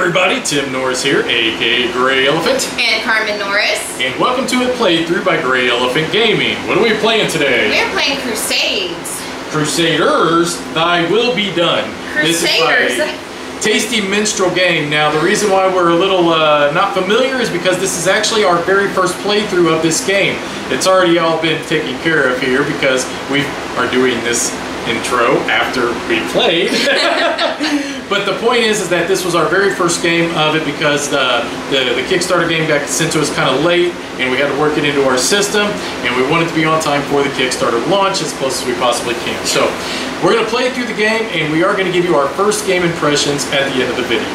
everybody, Tim Norris here, aka Gray Elephant. And Carmen Norris. And welcome to a playthrough by Gray Elephant Gaming. What are we playing today? We're playing Crusades. Crusaders, Thy Will Be Done. Crusaders. This is my tasty minstrel game. Now, the reason why we're a little not familiar is because this is actually our very first playthrough of this game. It's already all been taken care of here because we are doing this intro after we played. But the point is that this was our very first game of it because the Kickstarter game got sent to us kind of late and we had to work it into our system, and we wanted to be on time for the Kickstarter launch as close as we possibly can. So we're going to play through the game, and we are going to give you our first game impressions at the end of the video.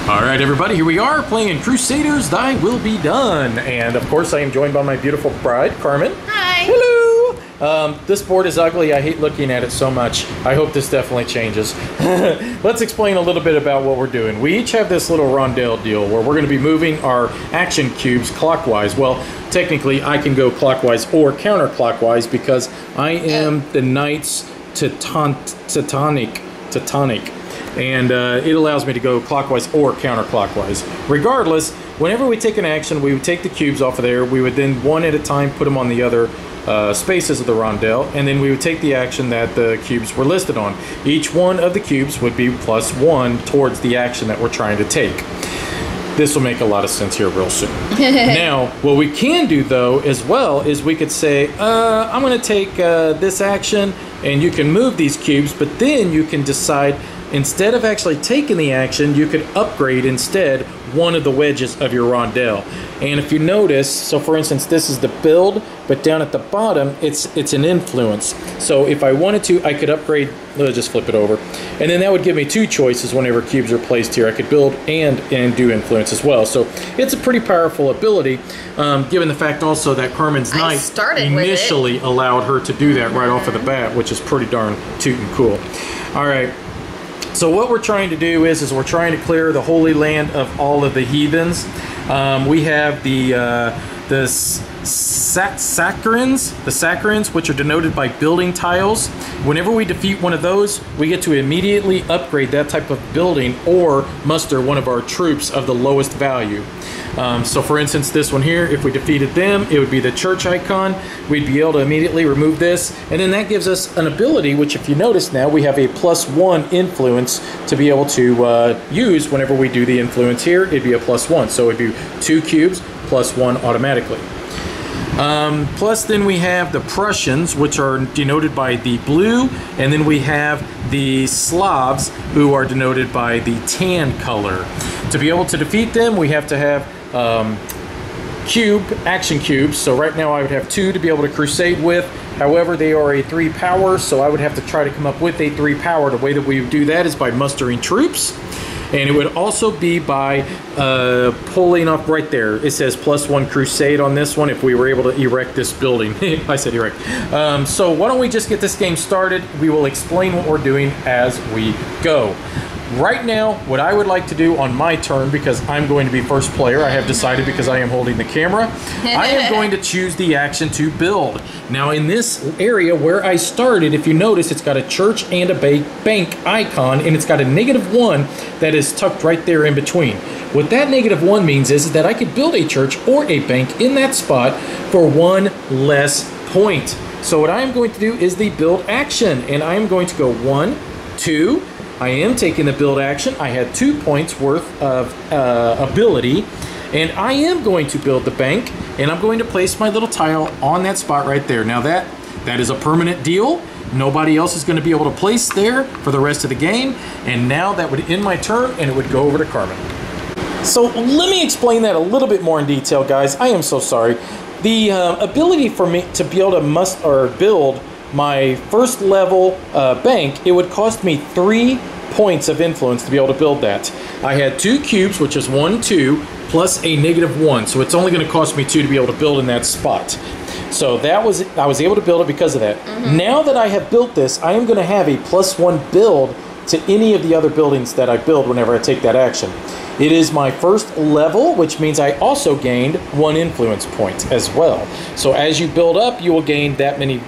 Alright everybody, here we are playing Crusaders, Thy Will Be Done. And of course I am joined by my beautiful bride, Carmen. Hi. Hello! This board is ugly. I hate looking at it so much. I hope this definitely changes. Let's explain a little bit about what we're doing. We each have this little rondelle deal where we're going to be moving our action cubes clockwise. Well, technically I can go clockwise or counterclockwise because I am the Knight's Teutonic. And it allows me to go clockwise or counterclockwise. Regardless, whenever we take an action, we would take the cubes off of there. We would then, one at a time, put them on the other spaces of the rondelle, and then we would take the action that the cubes were listed on. Each one of the cubes would be +1 towards the action that we're trying to take. This will make a lot of sense here real soon. Now, what we can do though as well is we could say, I'm going to take this action, and you can move these cubes, but then you can decide, instead of actually taking the action, you could upgrade instead one of the wedges of your rondelle. And if you notice, so for instance, this is the build, but down at the bottom, it's an influence. So if I wanted to, I could upgrade, let's just flip it over. And then that would give me two choices whenever cubes are placed here. I could build and do influence as well. So it's a pretty powerful ability, given the fact also that Carmen's Knight initially allowed her to do that right off of the bat, which is pretty darn toot and cool. All right. So what we're trying to do is we're trying to clear the Holy Land of all of the heathens. We have the saccharins, which are denoted by building tiles. Whenever we defeat one of those, we get to immediately upgrade that type of building or muster one of our troops of the lowest value. So for instance, this one here, if we defeated them, it would be the church icon. We'd be able to immediately remove this, and then that gives us an ability, which if you notice now, we have a +1 influence to be able to use whenever we do the influence here. It'd be a +1, so it'd be 2 cubes +1 automatically. Plus then we have the Prussians, which are denoted by the blue, and then we have the Slavs, who are denoted by the tan color. To be able to defeat them, we have to have action cubes. So right now I would have 2 to be able to crusade with. However, they are a 3 power, so I would have to try to come up with a 3 power. The way that we would do that is by mustering troops. And it would also be by pulling up right there. It says +1 crusade on this one if we were able to erect this building. I said erect. So why don't we just get this game started? We will explain what we're doing as we go. Right now, what I would like to do on my turn, because I'm going to be first player, I have decided because I am holding the camera, I am going to choose the action to build. Now in this area where I started, if you notice, it's got a church and a bank icon, and it's got a -1 that is tucked right there in between. What that -1 means is that I could build a church or a bank in that spot for 1 less point. So what I am going to do is the build action, and I am going to go 1, 2, I am taking the build action. I had 2 points worth of ability, and I am going to build the bank, and I'm going to place my little tile on that spot right there. Now that is a permanent deal. Nobody else is going to be able to place there for the rest of the game, and now that would end my turn, and it would go over to Carmen. So let me explain that a little bit more in detail, guys. I am so sorry. The ability for me to be able to build my first level bank, it would cost me 3 points of influence to be able to build that. I had 2 cubes, which is 1, 2, plus a -1, so it's only going to cost me 2 to be able to build in that spot. So I was able to build it because of that. Now that I have built this, I am going to have a +1 build to any of the other buildings that I build whenever I take that action. It is my first level, which means I also gained 1 influence point as well. So as you build up, you will gain that many,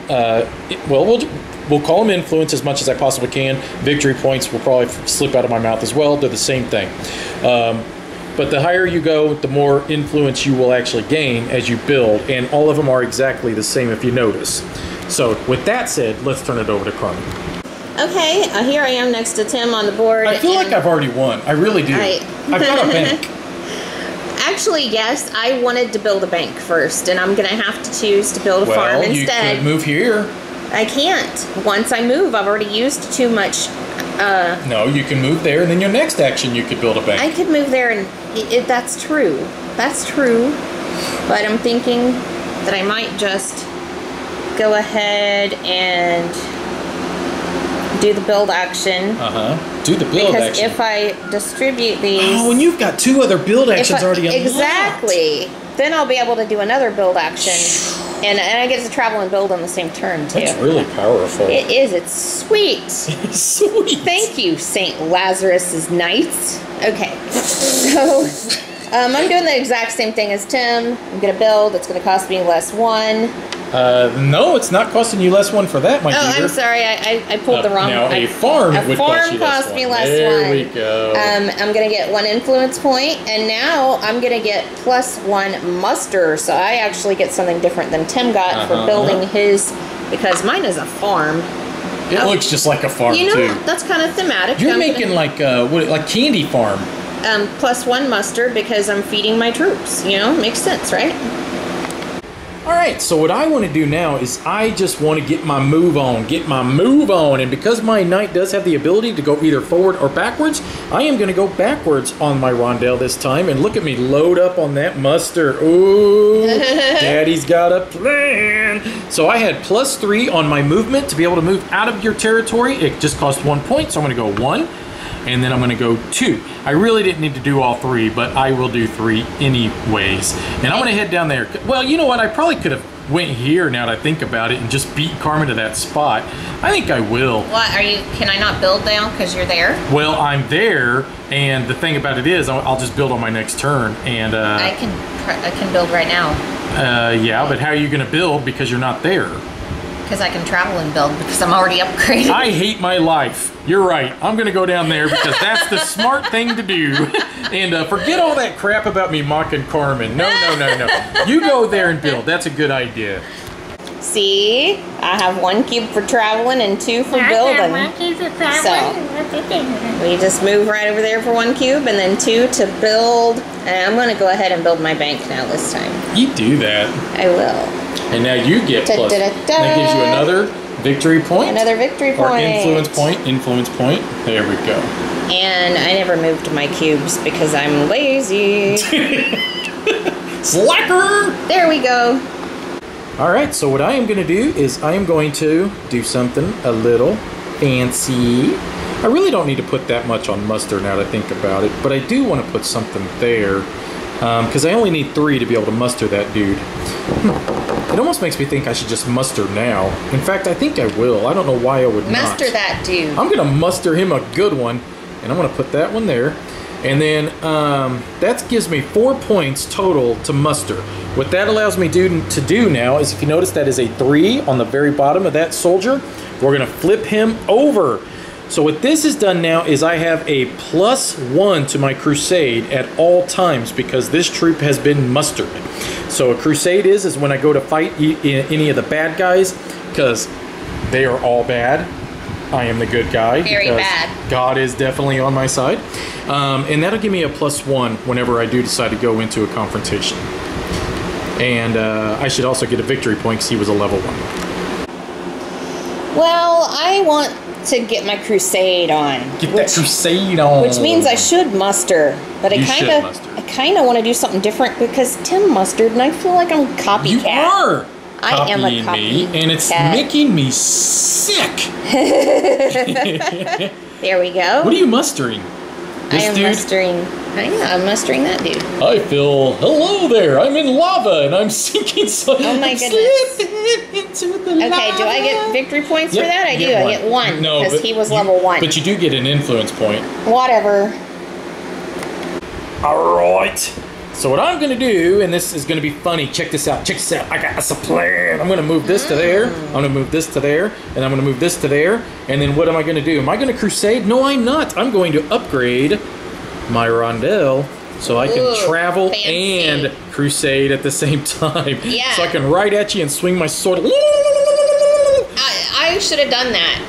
we'll call them influence as much as I possibly can. Victory points will probably slip out of my mouth as well. They're the same thing. But the higher you go, the more influence you will actually gain as you build, and all of them are exactly the same if you notice. So with that said, let's turn it over to Carmen. Okay, here I am next to Tim on the board. I feel like I've already won. I really do. I've got a bank. Actually, yes, I wanted to build a bank first, and I'm going to have to choose to build a farm Well, you instead. could move here. I can't. Once I move, I've already used too much. No, you can move there, and then your next action you could build a bank. I could move there, and that's true. That's true. But I'm thinking that I might just go ahead and do the build action. Do the build because action. if I distribute these... Oh, and you've got 2 other build actions already unlocked. Exactly. Then I'll be able to do another build action. And I get to travel and build on the same turn, too. That's really powerful. It is. It's sweet. Sweet. Thank you, St. Lazarus's Knights. Okay. So, I'm doing the exact same thing as Tim. I'm going to build. It's going to cost me less 1. No, it's not costing you less 1 for that, my dear. Oh, I'm sorry. I pulled the wrong... Now, a farm would cost you less 1. me less 1. There we go. I'm going to get 1 influence point, and now I'm going to get plus 1 muster, so I actually get something different than Tim got for building his, because mine is a farm. It looks just like a farm, you know, too. That's kind of thematic. You're making like candy farm. Plus 1 muster because I'm feeding my troops. You know, makes sense, right? Alright, so what I want to do now is I just want to get my move on. And because my knight does have the ability to go either forward or backwards, I am going to go backwards on my rondelle this time. And look at me load up on that muster. Ooh, Daddy's got a plan. So I had plus 3 on my movement to be able to move out of your territory. It just cost 1 point, so I'm going to go 1. And then I'm going to go 2. I really didn't need to do all 3, but I will do 3 anyways. And I'm going to head down there. Well, you know what? I probably could have went here now that I think about it and just beat Carmen to that spot. I think I will. What are you? Can I not build now because you're there? Well, I'm there, and the thing about it is I'll just build on my next turn. And I can build right now yeah, but how are you going to build because you're not there? because I can travel and build because I'm already upgraded. I hate my life. You're right. I'm going to go down there because that's the smart thing to do. And forget all that crap about me mocking Carmen. No. You go there and build. That's a good idea. See, I have 1 cube for traveling and 2 for building. So we just move right over there for 1 cube and then 2 to build. And I'm going to go ahead and build my bank now this time. You do that. I will. And now you get plus. That gives you another victory point. Another victory point. Or influence point. Influence point. There we go. And I never moved my cubes because I'm lazy. Slacker! There we go. Alright, so what I am going to do is I am going to do something a little fancy. I really don't need to put that much on mustard now that I think about it, but I do want to put something there because I only need 3 to be able to muster that dude. It almost makes me think I should just muster now. In fact, I think I will. I don't know why I would not. Muster that dude. I'm going to muster him a good one, and I'm going to put that one there. And then that gives me 4 points total to muster. What that allows me to do now is, if you notice, that is a 3 on the very bottom of that soldier. We're going to flip him over. So what this has done now is I have a +1 to my crusade at all times because this troop has been mustered. So a crusade is when I go to fight any of the bad guys, because they are all bad. I am the good guy. Very bad. God is definitely on my side. And that'll give me a +1 whenever I do decide to go into a confrontation. And I should also get a victory point because he was a level 1. Well, I want to get my crusade on. Get that crusade on. Which means I should muster. But I kind of want to do something different because Tim mustered and I feel like I'm a copycat. You are. I am a copying me, and it's making me sick. There we go. What are you mustering? This dude? I'm mustering that dude. I feel, hello there, I'm in lava and I'm sinking so oh my goodness. Into the lava. Okay, do I get victory points for that? I do. I get 1 because he was level 1. But you do get an influence point. Whatever. Alright. So what I'm gonna do, and this is gonna be funny, check this out, check this out. I got us a plan. I'm gonna move this to there, I'm gonna move this to there, and I'm gonna move this to there, and then what am I gonna do? Am I gonna crusade? No, I'm not. I'm going to upgrade my rondelle so I can travel fancy. and crusade at the same time. Yeah. So I can ride at you and swing my sword. I should have done that.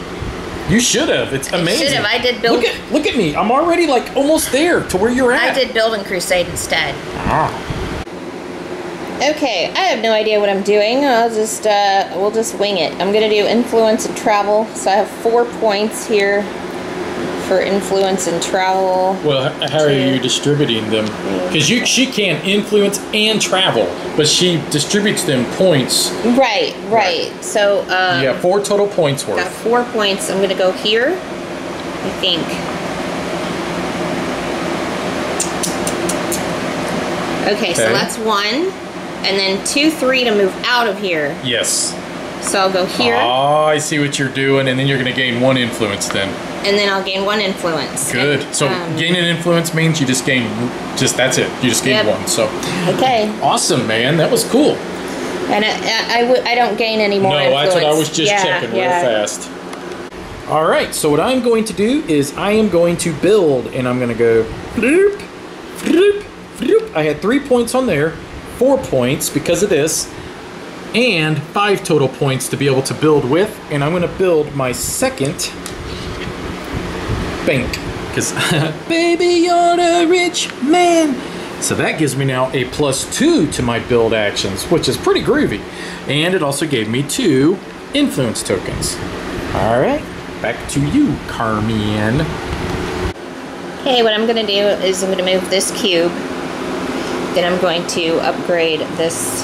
You should have. It's amazing. Should have. I did build. Look at me. I'm already like almost there to where you're at. I did build and crusade instead. Ah. Okay, I have no idea what I'm doing. I'll just we'll just wing it. I'm gonna do influence and travel. So I have 4 points here for influence and travel. Well, how are you distributing them? Because she can influence and travel, but she distributes them points. Right. So You got 4 total points got worth. 4 points. I'm gonna go here. I think. Okay, so Okay. that's 1, and then 2, 3 to move out of here. Yes. So I'll go here, Oh, I see what you're doing, and then you're going to gain 1 influence then. and then I'll gain 1 influence. Good. So gaining influence means you just gain, that's it. You just gain Yep. 1. So Okay, awesome, man. That was cool. and I don't gain any more No, influence. that's what I was just checking real fast. All right, so what I'm going to do is I am going to build, and I'm going to go bloop, bloop, bloop. I had 3 points on there, 4 points because of this, and 5 total points to be able to build with, and I'm going to build my second bank because baby, you're a rich man. So that gives me now a +2 to my build actions, which is pretty groovy. And it also gave me 2 influence tokens. All right, back to you, Carmen. Okay, what I'm going to do is I'm going to move this cube. Then I'm going to upgrade this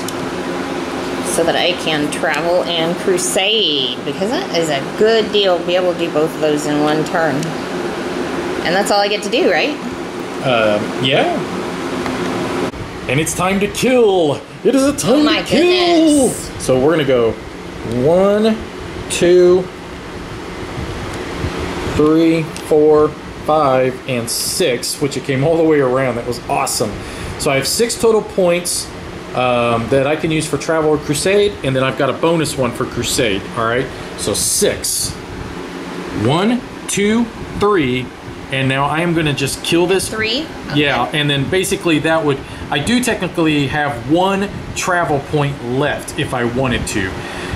so that I can travel and crusade, because that is a good deal to be able to do both of those in one turn. And that's all I get to do, right? Yeah. And it's time to kill. It is a time my to kill. goodness. So we're gonna go 1, 2, 3, 4, 5, and 6, which it came all the way around. That was awesome. So I have 6 total points that I can use for travel or crusade, and then I've got a bonus one for crusade. All right, so 6. 1, 2, 3, and now I am going to just kill this. 3? Okay. Yeah, and then basically that would, I do technically have 1 travel point left if I wanted to.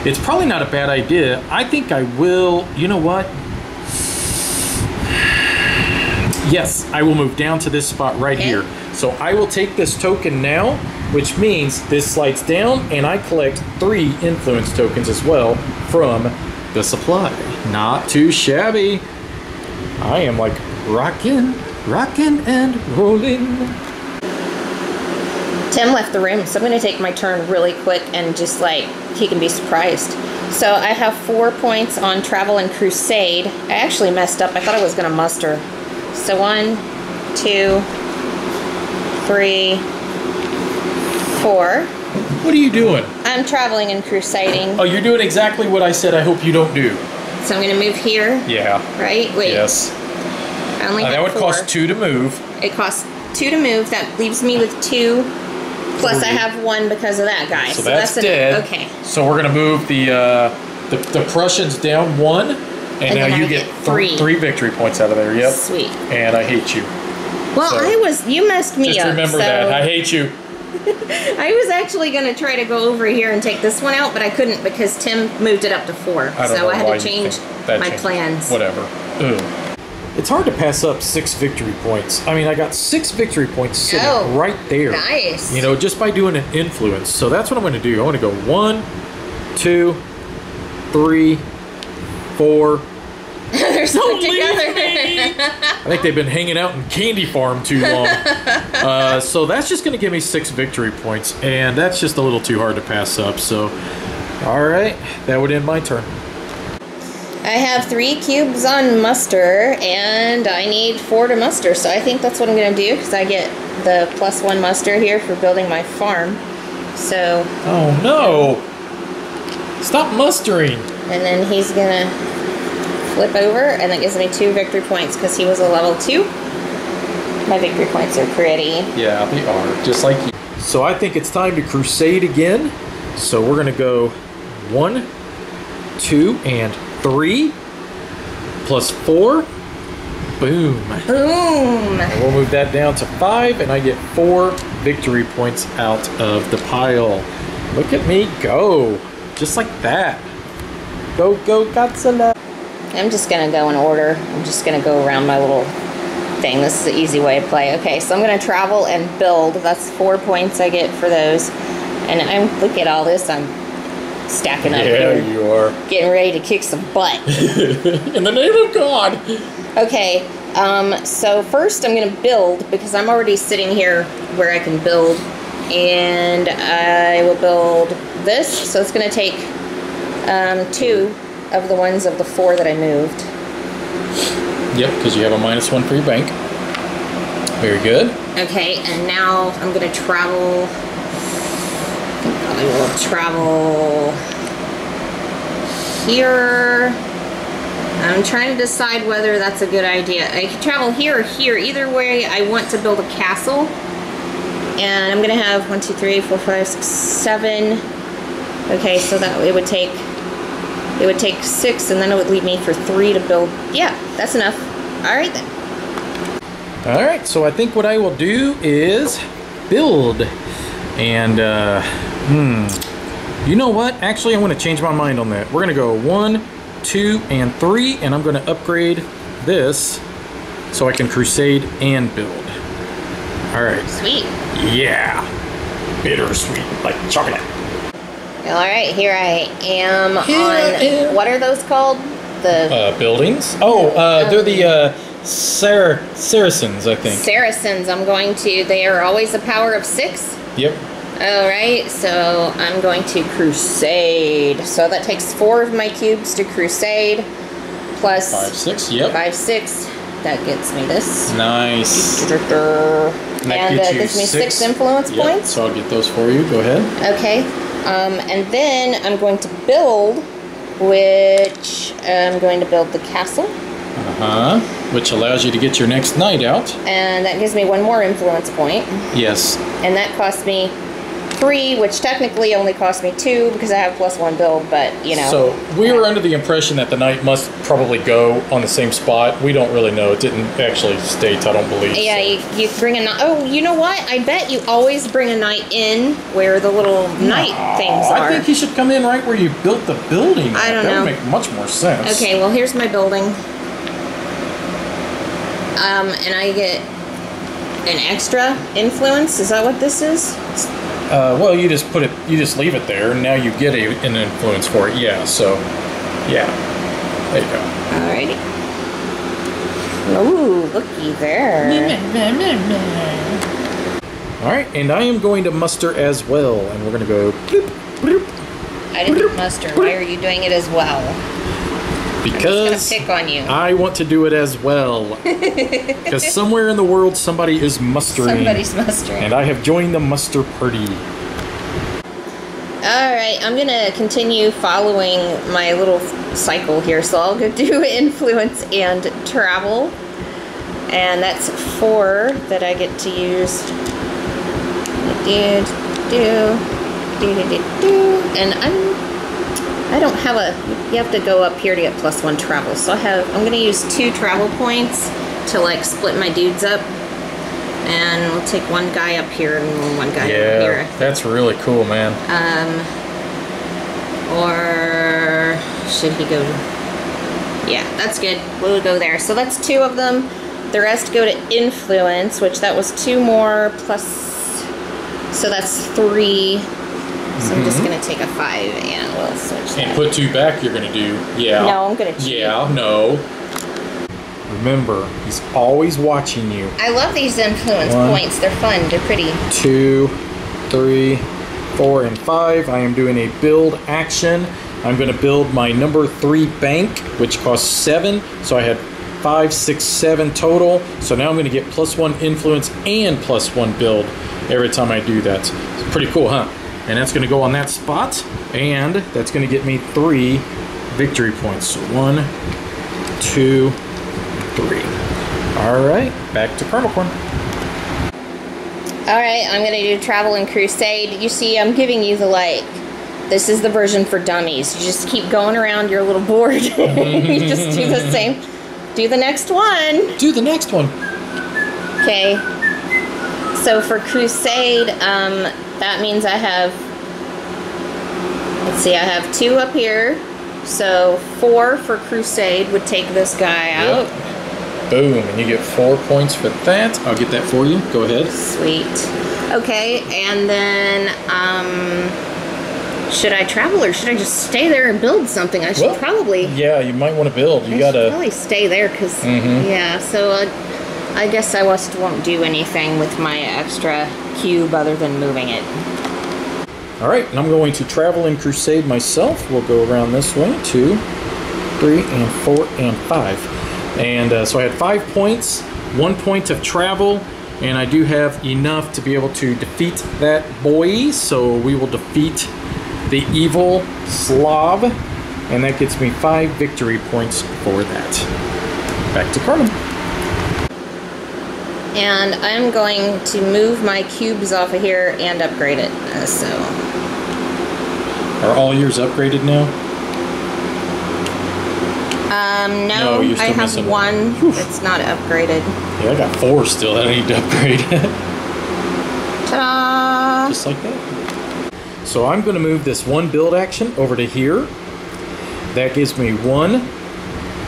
It's probably not a bad idea. I think I will, you know what? Yes, I will move down to this spot right here. So I will take this token now, which means this slides down and I collect 3 influence tokens as well from the supply. Not too shabby. I am like rocking and rolling. Tim left the room, so I'm going to take my turn really quick and just like, he can be surprised. So I have 4 points on travel and crusade. I actually messed up. I thought I was going to muster. So 1, 2, 3, 4. What are you doing? I'm traveling and crusading. Oh, you're doing exactly what I said I hope you don't do. So I'm going to move here, Yeah. right? Wait. Yes. I only That have would 4. cost 2 to move. It costs 2 to move. That leaves me with 2. Plus I 3. have 1 because of that guy. So that's dead. Okay. So we're gonna move the Prussians down 1, and And now then you I get get 3. 3 victory points out of there. Yep. Sweet. And I hate you. Well, So, you messed me Just up. remember so that. I hate you. I was actually going to try to go over here and take this one out, but I couldn't because Tim moved it up to 4. I don't So know I had why to you change think that my changed. plans. Whatever. Ugh. It's hard to pass up 6 victory points. I mean, I got 6 victory points sitting Oh, right there. Nice. You know, just by doing an influence. So that's what I'm going to do. I want to go 1, 2, 3, 4. They're stuck Don't leave together. me! I think they've been hanging out in Candy Farm too long. So that's just going to give me 6 victory points, and that's just a little too hard to pass up. So, all right, that would end my turn. I have 3 cubes on muster, and I need 4 to muster. So I think that's what I'm going to do because I get the +1 muster here for building my farm. So, Oh no! Stop mustering. and then he's going to flip over, and that gives me 2 victory points because he was a level 2. My victory points are pretty. Yeah, they are, just like you. So I think it's time to crusade again. So we're gonna go 1, 2, and 3, plus 4. Boom. Boom. And we'll move that down to 5, and I get 4 victory points out of the pile. Look at me go. Just like that. Go, go, Godzilla. I'm just gonna go in order. I'm just gonna go around my little thing. This is the easy way to play. Okay, so I'm gonna travel and build. That's 4 points I get for those. And look at all this. I'm stacking up here. Yeah, you are. Getting ready to kick some butt. In the name of God. Okay, so first I'm gonna build because I'm already sitting here where I can build. And I will build this. So it's gonna take 2 of the ones of the 4 that I moved. Yep, because you have a -1 for your bank. Very good. Okay, and now I'm gonna travel. I will travel here. I'm trying to decide whether that's a good idea. I can travel here or here. Either way, I want to build a castle. And I'm gonna have 1, 2, 3, 4, 5, 6, 7. Okay, so that it would take 6, and then it would leave me for 3 to build. Yeah, that's enough. All right then. All right, so I think what I will do is build. And, you know what? Actually, I'm gonna change my mind on that. We're gonna go 1, 2, and 3, and I'm gonna upgrade this so I can crusade and build. All right. Sweet. Yeah. Bittersweet, like chocolate. All right, here I am on, what are those called? The Buildings? Oh, they're the Saracens, I think. Saracens. They are always a power of 6. Yep. All right, so I'm going to crusade. So that takes 4 of my cubes to crusade, plus 5, 6, yep. 5, 6. That gets me this. Nice. And that gives me 6 influence points. So I'll get those for you. Go ahead. Okay. And then I'm going to build, which I'm going to build the castle. Uh-huh. Which allows you to get your next knight out. And that gives me 1 more influence point. Yes. And that costs me 3, which technically only cost me 2 because I have +1 build, but you know. So we were under the impression that the knight must probably go on the same spot. We don't really know. It didn't actually state, I don't believe. Yeah, so. you bring a knight. Oh, you know what? I bet you always bring a knight in where the little knight things are. I think he should come in right where you built the building. I don't know. That would make much more sense. Okay, well here's my building. And I get an extra influence. Is that what this is? Well, you just leave it there, and now you get an influence for it. Yeah, so, yeah. There you go. Alrighty. Ooh, looky there. Alright, and I am going to muster as well, and we're going to go bloop, bloop. I didn't muster. Why are you doing it as well? Because I'm just gonna pick on you. I want to do it as well. Because somewhere in the world somebody is mustering. Somebody's mustering. And I have joined the muster party. Alright, I'm gonna continue following my little cycle here. So I'll go do influence and travel. And that's 4 that I get to use. And I don't have you have to go up here to get +1 travel. So I'm gonna use 2 travel points to like split my dudes up. And we'll take 1 guy up here and 1 guy over here. Yeah, that's really cool, man. Or should he go? Yeah, that's good. We'll go there. So that's 2 of them. The rest go to influence, which that was 2 more plus. So that's 3. So I'm just gonna take a 5 and we'll switch that. And put 2 back. You're gonna do No, I'm gonna cheat. Yeah, no. Remember, he's always watching you. I love these influence 1, points. They're fun. They're pretty. 2, 3, 4, and 5. I am doing a build action. I'm going to build my number 3 bank, which costs 7. So I had 5, 6, 7 total. So now I'm going to get +1 influence and +1 build every time I do that. It's pretty cool, huh? And that's going to go on that spot. And that's going to get me 3 victory points. So 1, 2, 3. All right. back to Kernelcorn. Alright, I'm gonna do Travel and Crusade. You see, I'm giving you the, like, this is the version for dummies. You just keep going around your little board. You just do the same. Do the next one. Do the next one. Okay. So for Crusade, that means I have, let's see, I have 2 up here. So 4 for Crusade would take this guy out. Yep. Boom, and you get 4 points for that. I'll get that for you. Go ahead. Sweet. Okay, and then, should I travel or should I just stay there and build something? I should probably. Yeah, you might want to build. You I gotta should probably stay there because, yeah. So I guess I just won't do anything with my extra cube other than moving it. All right, and I'm going to travel in Crusade myself. We'll go around this way. 2, 3, and 4, and 5. And so I had 5 points, 1 point of travel, and I do have enough to be able to defeat that boy. So we will defeat the evil Slav, and that gets me 5 victory points for that. Back to Carmen. And I'm going to move my cubes off of here and upgrade it. So. Are all yours upgraded now? No, you're still I have missing 1 that's not upgraded. Yeah, I got 4 still that I need to upgrade. Ta-da! Just like that. So I'm going to move this 1 build action over to here. That gives me 1,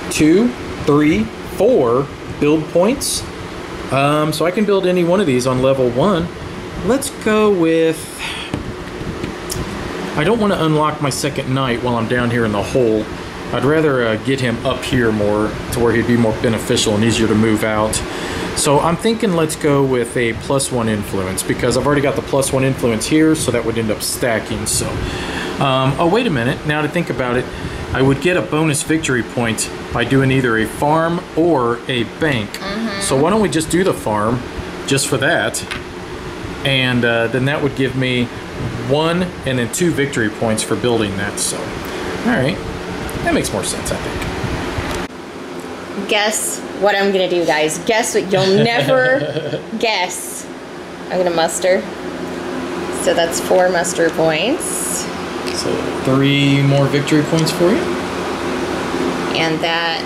2, 3, 4 build points. So I can build any one of these on level 1. Let's go with... I don't want to unlock my second knight while I'm down here in the hole. I'd rather get him up here more to where he'd be more beneficial and easier to move out. So I'm thinking let's go with a +1 influence because I've already got the +1 influence here, so that would end up stacking. So, oh wait a minute, now to think about it, I would get a bonus victory point by doing either a farm or a bank. So why don't we just do the farm just for that, and then that would give me 1 and then 2 victory points for building that. So, all right. That makes more sense, I think. Guess what I'm gonna do, guys. Guess what you'll never guess. I'm gonna muster. So that's 4 muster points. So 3 more victory points for you. And that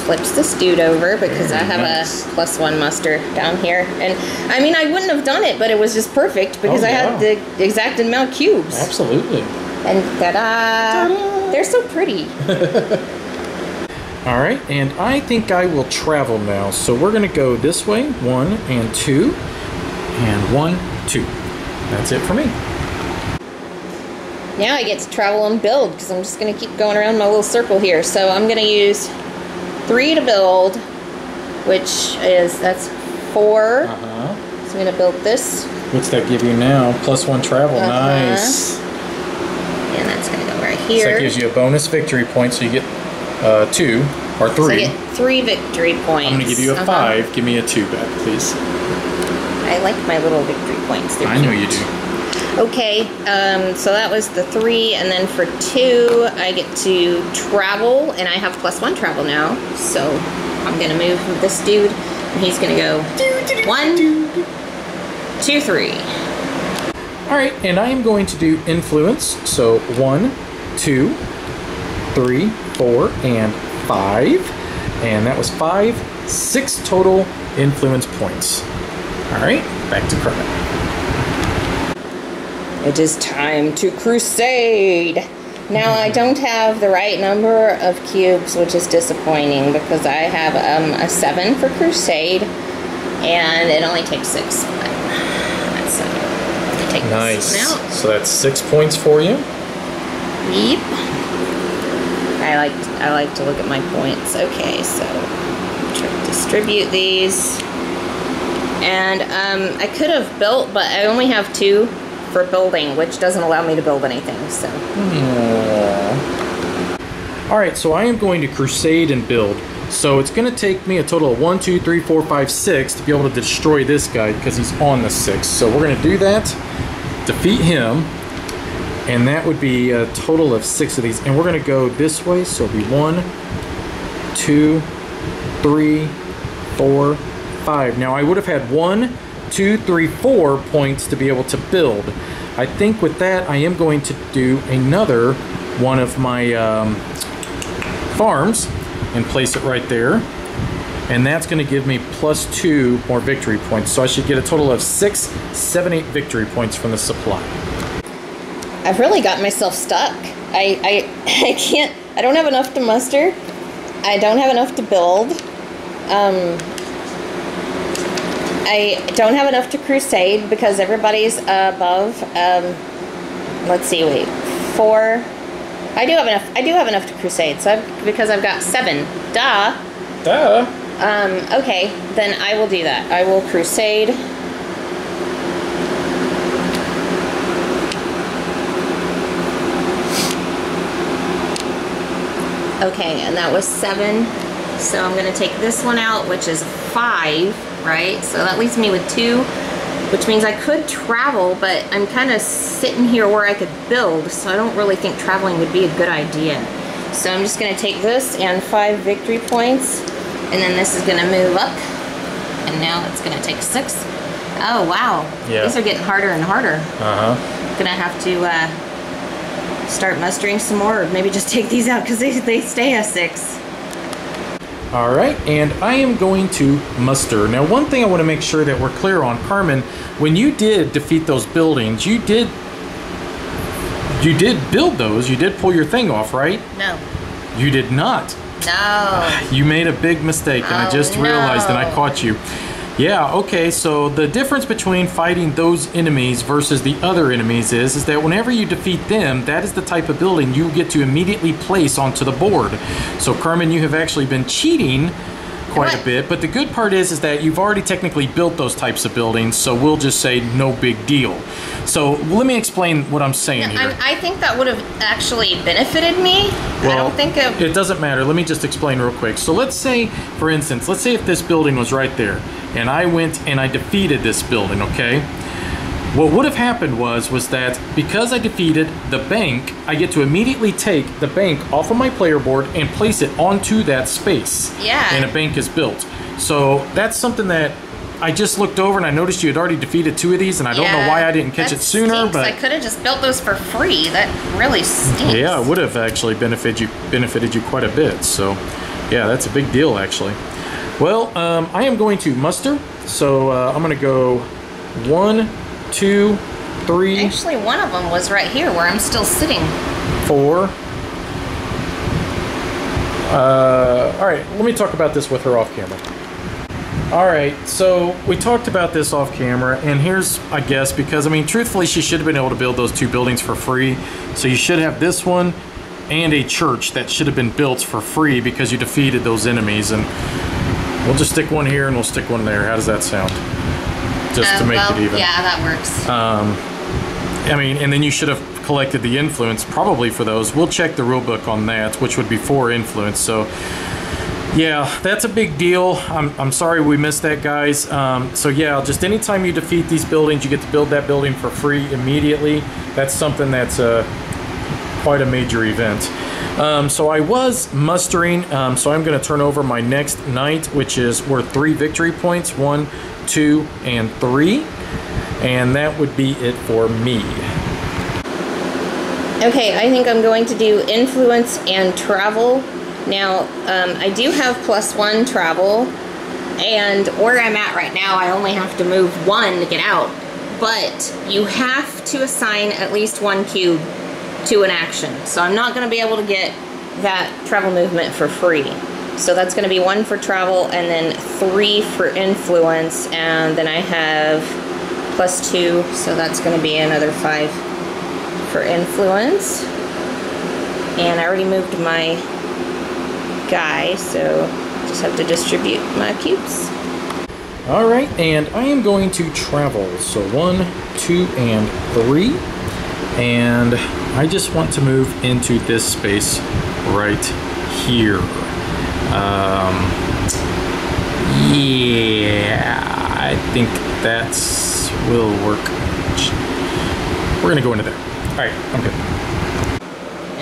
flips this dude over because I have nice. a +1 muster down here. And I mean, I wouldn't have done it, but it was just perfect because I had the exact amount of cubes. Absolutely. And ta-da! They're so pretty. All right, and I think I will travel now. So we're gonna go this way, 1 and 2, and 1, 2. That's it for me. Now I get to travel and build because I'm just gonna keep going around my little circle here. So I'm gonna use 3 to build, which is, that's 4. So I'm gonna build this. What's that give you now? +1 travel, nice. And that's gonna go right So here. that gives you a bonus victory point, so you get 2 or 3. So I get 3 victory points. I'm gonna give you a 5. Give me a 2 back, please. I like my little victory points. They're I know cute. you do. Okay, so that was the 3, and then for 2, I get to travel, and I have +1 travel now. So I'm gonna move this dude, and he's gonna go 1, 2, 3. All right, and I am going to do influence. So 1, 2, 3, 4, and 5. And that was 5, 6 total influence points. All right, back to Kermit. It is time to crusade. Now I don't have the right number of cubes, which is disappointing because I have a 7 for crusade, and it only takes 6. That's take Nice. this one out. So that's 6 points for you. Yep. I like to look at my points. Okay, so distribute these, and I could have built, but I only have 2 for building, which doesn't allow me to build anything. So. All right, so I am going to crusade and build. So it's going to take me a total of 1, 2, 3, 4, 5, 6 to be able to destroy this guy because he's on the 6. So we're going to do that, defeat him, and that would be a total of 6 of these. And we're going to go this way, so it'll be 1, 2, 3, 4, 5. Now I would have had 1, 2, 3, 4 points to be able to build. I think with that I am going to do another one of my farms and place it right there. And that's going to give me +2 more victory points. So I should get a total of 6, 7, 8 victory points from the supply. I've really got myself stuck. I can't, I don't have enough to muster. I don't have enough to build. I don't have enough to crusade because everybody's above, let's see, wait, 4. I do have enough to crusade, so because I've got 7. Duh. Okay, then I will do that. I will crusade. Okay, and that was 7. So I'm going to take this one out, which is 5, right? So that leaves me with 2, which means I could travel, but I'm kind of sitting here where I could build, so I don't really think traveling would be a good idea. So I'm just going to take this and 5 victory points, and then this is going to move up, and now it's going to take 6. Oh, wow. Yeah. These are getting harder and harder. Uh-huh. Gonna have to start mustering some more, or maybe just take these out because they stay at 6. All right, and I am going to muster. Now, one thing I want to make sure that we're clear on, Carmen, when you did defeat those buildings, you did build those. You did pull your thing off, right? No. You did not. No. You made a big mistake, and I just realized, and I caught you. Yeah, okay, so the difference between fighting those enemies versus the other enemies is that whenever you defeat them, that is the type of building you get to immediately place onto the board. So Carmen, you have actually been cheating quite a bit, but the good part is that you've already technically built those types of buildings, so we'll just say no big deal. So let me explain what I'm saying here. I think that would have actually benefited me. Well, I don't think it doesn't matter. Let me just explain real quick. So let's say, for instance, let's say if this building was right there, and I went and I defeated this building, okay? What would have happened was that because I defeated the bank, I get to immediately take the bank off of my player board and place it onto that space. Yeah. And a bank is built. So that's something that I just looked over and I noticed you had already defeated 2 of these, and I don't know why I didn't catch it sooner. Stinks. But I could have just built those for free. That really stinks. yeah, it would have actually benefited you quite a bit. So yeah, that's a big deal actually. Well, I am going to muster. So I'm going to go 1, 2, 3. Actually, one of them was right here where I'm still sitting. 4. All right, let me talk about this with her off camera. All right, so we talked about this off camera, and here's, I guess, because, I mean, truthfully, she should have been able to build those 2 buildings for free. So you should have this one and a church that should have been built for free because you defeated those enemies. And we'll just stick one here and we'll stick one there. How does that sound? Just to make it even. Yeah, that works. I mean, and then you should have collected the influence probably for those. We'll check the rule book on that, which would be 4 influence. So yeah, that's a big deal. I'm sorry we missed that, guys. So yeah, just anytime you defeat these buildings, you get to build that building for free immediately. That's something that's quite a major event. So I was mustering, so I'm going to turn over my next knight, which is worth 3 victory points, 1, 2, and 3. And that would be it for me. Okay, I think I'm going to do influence and travel. Now, I do have +1 travel, and where I'm at right now, I only have to move 1 to get out. But you have to assign at least 1 cube to an action. So I'm not going to be able to get that travel movement for free. So that's going to be 1 for travel, and then 3 for influence, and then I have +2, so that's going to be another 5 for influence. And I already moved my guy, so just have to distribute my cubes. All right, and I am going to travel. So 1, 2, and 3. And I just want to move into this space right here. Yeah, I think that will work. We're gonna go into there. All right, I'm good.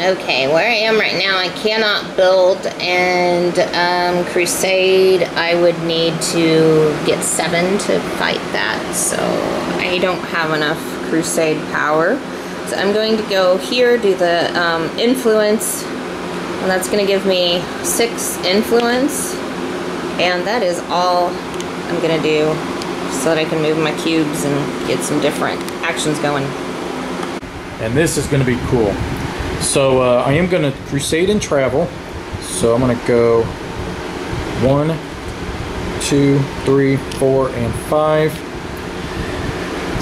Okay, where I am right now, I cannot build, and Crusade, I would need to get 7 to fight that, so I don't have enough Crusade power. So I'm going to go here, do the influence, and that's going to give me 6 influence, and that is all I'm going to do so that I can move my cubes and get some different actions going. And this is going to be cool. So I am going to Crusade and travel. So I'm going to go 1, 2, 3, 4, and 5.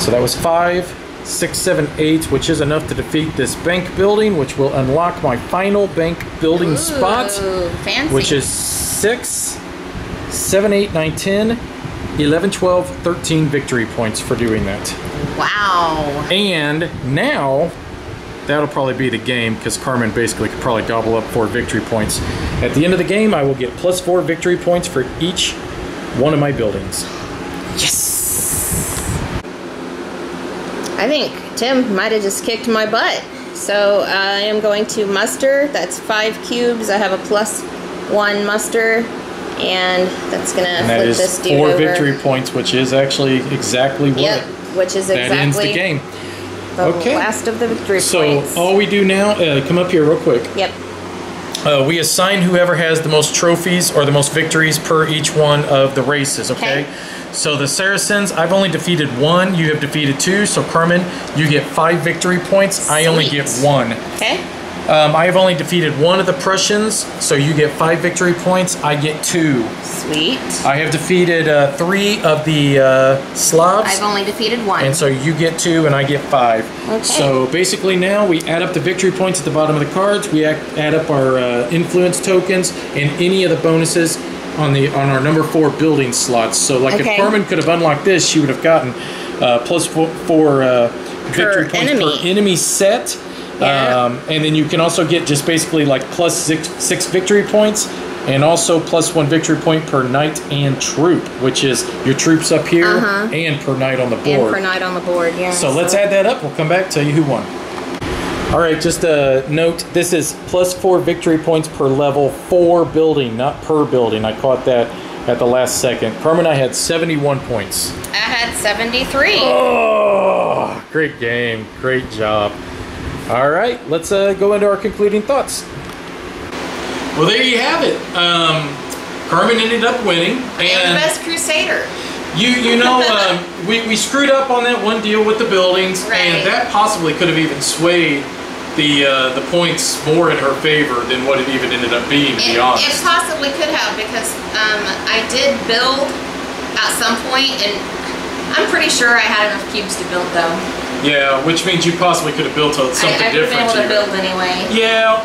So that was 5, 6, 7, 8, which is enough to defeat this bank building, which will unlock my final bank building spot, Fancy. which is 6, 7, 8, 9, 10, 11, 12, 13 victory points for doing that. Wow. And now, that'll probably be the game, because Carmen basically could probably gobble up 4 victory points. At the end of the game, I will get plus 4 victory points for each one of my buildings. Yes! I think Tim might have just kicked my butt. So I am going to muster. That's 5 cubes. I have a plus 1 muster. And that's going to flip this dude over. And that is 4 victory points, which is actually exactly what. Yep, which is exactly. That ends the game. The last of the victory points. So all we do now, come up here real quick. Yep. We assign whoever has the most trophies or the most victories per each one of the races, okay? So the Saracens, I've only defeated 1. You have defeated 2. So Carmen, you get 5 victory points. I only get 1. Okay. I have only defeated 1 of the Prussians, so you get 5 victory points. I get 2. Sweet. I have defeated 3 of the Slavs. I've only defeated 1. And so you get 2 and I get 5. Okay. So basically now we add up the victory points at the bottom of the cards. We add up our influence tokens and any of the bonuses on our number 4 building slots. So like if Carmen could have unlocked this, she would have gotten plus 4 victory points per enemy set. Yeah. And then you can also get just basically like plus 6 victory points, and also plus 1 victory point per knight and troop, which is your troops up here and per knight on the board. And per knight on the board, yeah. So let's add that up. We'll come back, tell you who won. All right, just a note, this is plus 4 victory points per level for building, not per building. I caught that at the last second. Carmen, I had 71 points. I had 73. Oh, great game. Great job. All right, let's go into our concluding thoughts. Well, there you have it. Carmen ended up winning. And the best Crusader. You know, we screwed up on that one deal with the buildings, and that possibly could have even swayed the points more in her favor than what it even ended up being, to be honest. It possibly could have, because I did build at some point, and I'm pretty sure I had enough cubes to build, though. Yeah, which means you possibly could have built something different. I would have been able to build anyway. Yeah,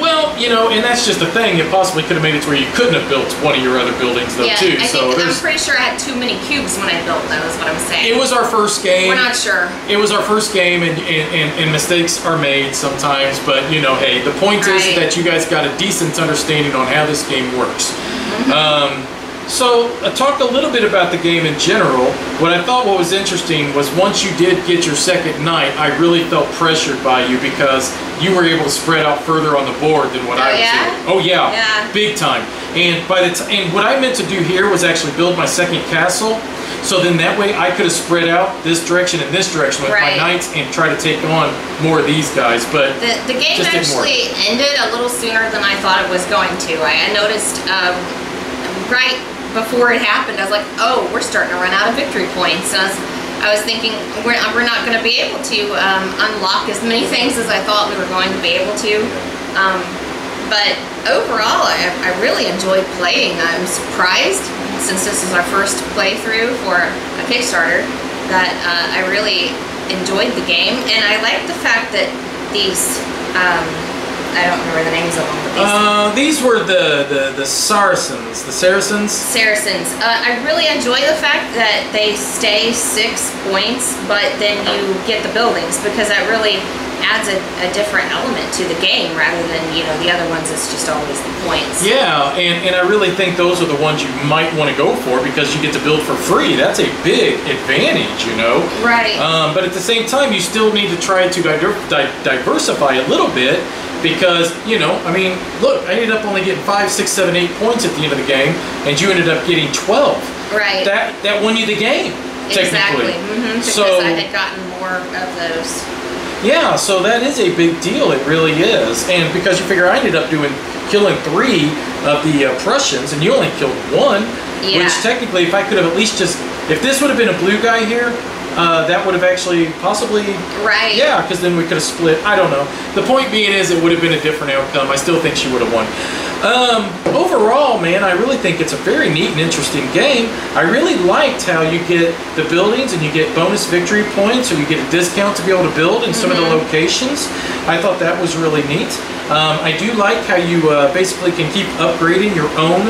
well, you know, and that's just the thing. It possibly could have made it to where you couldn't have built one of your other buildings, though, too. I'm pretty sure I had too many cubes when I built those, is what I'm saying. It was our first game. We're not sure. It was our first game, and mistakes are made sometimes, but, you know, hey, the point is that you guys got a decent understanding on how this game works. So I talked a little bit about the game in general. What I thought was interesting was once you did get your second night, I really felt pressured by you because you were able to spread out further on the board than what I was doing. Oh yeah, big time. And what I meant to do here was actually build my second castle. So then that way I could have spread out this direction and this direction with my knights and try to take on more of these guys. But the game actually ended a little sooner than I thought it was going to. I noticed right before it happened, I was like, oh, we're starting to run out of victory points. And I was thinking we're not going to be able to unlock as many things as I thought we were going to be able to. But overall, I really enjoyed playing. I'm surprised, since this is our first playthrough for a Kickstarter, that I really enjoyed the game. And I like the fact that these, I don't remember the names of them, but these were the Saracens. The Saracens? Saracens. I really enjoy the fact that they stay 6 points, but then you get the buildings, because that really adds a different element to the game, rather than, you know, the other ones it's just always the points. Yeah, and I really think those are the ones you might want to go for, because you get to build for free. That's a big advantage, you know? Right. But at the same time, you still need to try to diversify a little bit. because, you know, I mean, look, I ended up only getting 5, 6, 7, 8 points at the end of the game, and you ended up getting 12. Right. That won you the game, technically. Exactly. Because So, I had gotten more of those. yeah, so that is a big deal. It really is. And because you figure I ended up killing 3 of the Prussians, and you only killed 1, Yeah. which technically, if I could have at least if this would have been a blue guy here, that would have actually possibly, Right. yeah, because then we could have split. I don't know. The point being is it would have been a different outcome. I still think she would have won. Overall, man, I really think it's a very neat and interesting game. I really liked how you get the buildings and you get bonus victory points, or you get a discount to be able to build in some of the locations. I thought that was really neat. I do like how you basically can keep upgrading your own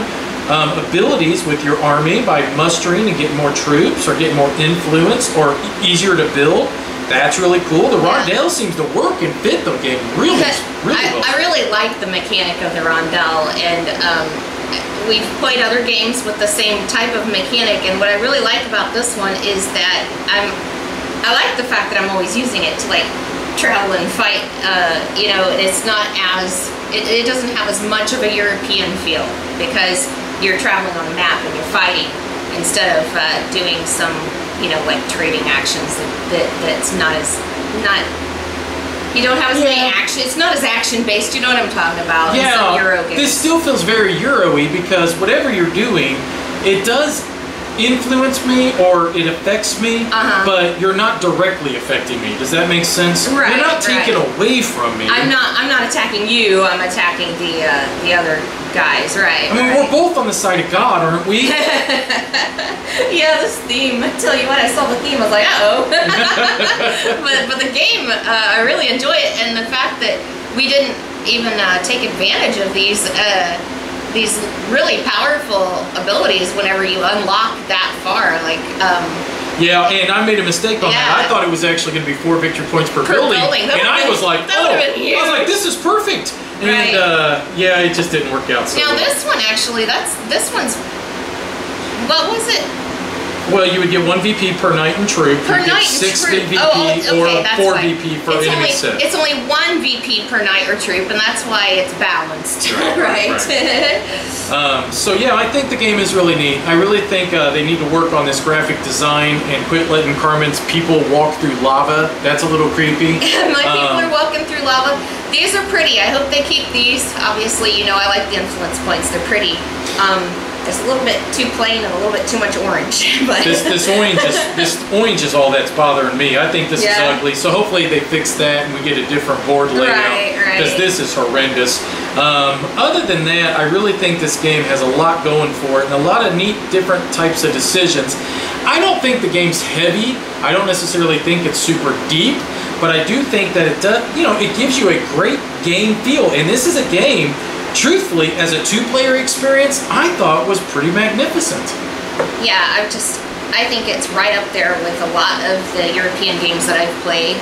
abilities with your army by mustering and getting more troops, or getting more influence, or easier to build. That's really cool. The Rondel seems to work and fit the game really well. I really like the mechanic of the Rondel, and we've played other games with the same type of mechanic, and what I really like about this one is that I like the fact that I'm always using it to like travel and fight. You know, it's not as, it doesn't have as much of a European feel, because you're traveling on a map and you're fighting instead of doing some, you know, like trading actions that's you don't have as many action. It's not as action based. You know what I'm talking about? Yeah, in some Euro games. this still feels very Euro-y, because whatever you're doing, it does influence me, or it affects me, but you're not directly affecting me. Does that make sense? Right, you're not taking away from me. I'm not attacking you. I'm attacking the other guys. Right. I mean, we're both on the side of God, aren't we? Yeah, this theme. I tell you what, I saw the theme. I was like, uh-oh. but the game, I really enjoy it, and the fact that we didn't even take advantage of these really powerful abilities whenever you unlock that far, like. Yeah, and I made a mistake on that. I thought it was actually going to be 4 victory points per building, and I was like, I was like, this is perfect. And yeah, it just didn't work out. So now well. this one actually, this one's, what was it? Well, you would get 1 VP per knight and troop. Per you knight get 6 and troop. VP or 4 VP for it's enemy only, set. It's only 1 VP per knight or troop, and that's why it's balanced. Right. So yeah, I think the game is really neat. I really think they need to work on this graphic design and quit letting Carmen's people walk through lava. That's a little creepy. My people are walking through lava. These are pretty. I hope they keep these. Obviously, you know, I like the influence points. They're pretty. It's a little bit too plain and a little bit too much orange. But this orange is all that's bothering me. I think this is ugly. So hopefully they fix that and we get a different board layout. Because this is horrendous. Other than that, I really think this game has a lot going for it and a lot of neat different types of decisions. I don't think the game's heavy. I don't necessarily think it's super deep, but I do think that it does, you know, it gives you a great game feel. And this is a game, truthfully, as a 2-player experience, I thought was pretty magnificent. Yeah, I think it's right up there with a lot of the European games that I've played.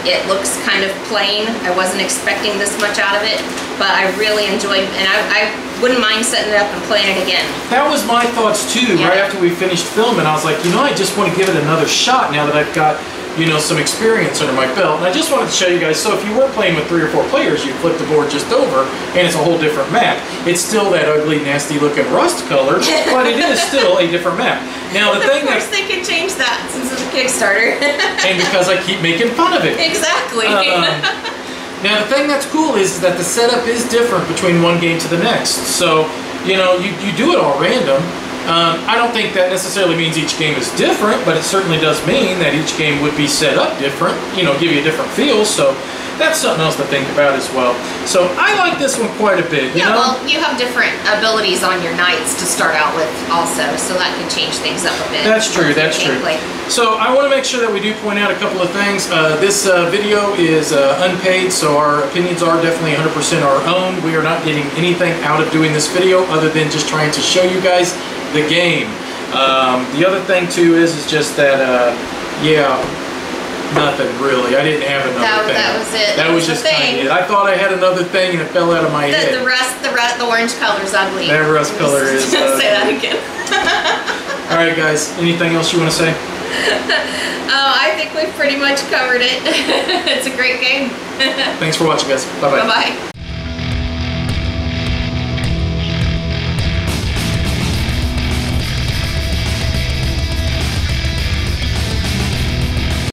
It looks kind of plain. I wasn't expecting this much out of it, but I really enjoyed, and I wouldn't mind setting it up and playing it again. That was my thoughts too, right after we finished filming. I was like, you know, I just want to give it another shot now that I've got, you know, some experience under my belt. And I just wanted to show you guys, so if you were playing with 3 or 4 players, you flip the board just over, and it's a whole different map. It's still that ugly, nasty looking rust color, but it is still a different map. Now the thing Of course they could change that since it's a Kickstarter. and because I keep making fun of it. Exactly. Now the thing that's cool is that the setup is different between one game to the next. So, you know, you do it all random. I don't think that necessarily means each game is different, but it certainly does mean that each game would be set up different, you know, give you a different feel. So that's something else to think about as well. So I like this one quite a bit. You know? Well, you have different abilities on your knights to start out with also, so that can change things up a bit. That's true, that's true. So I want to make sure that we do point out a couple of things. This video is unpaid, so our opinions are definitely 100% our own. We are not getting anything out of doing this video other than just trying to show you guys the game. The other thing too is just that, yeah, nothing really. I didn't have another thing. That was it. That was just kind of it. I thought I had another thing and it fell out of my head. The orange color's ugly. That rust color is say that again. All right, guys. Anything else you want to say? I think we've pretty much covered it. It's a great game. Thanks for watching, guys. Bye-bye. Bye-bye.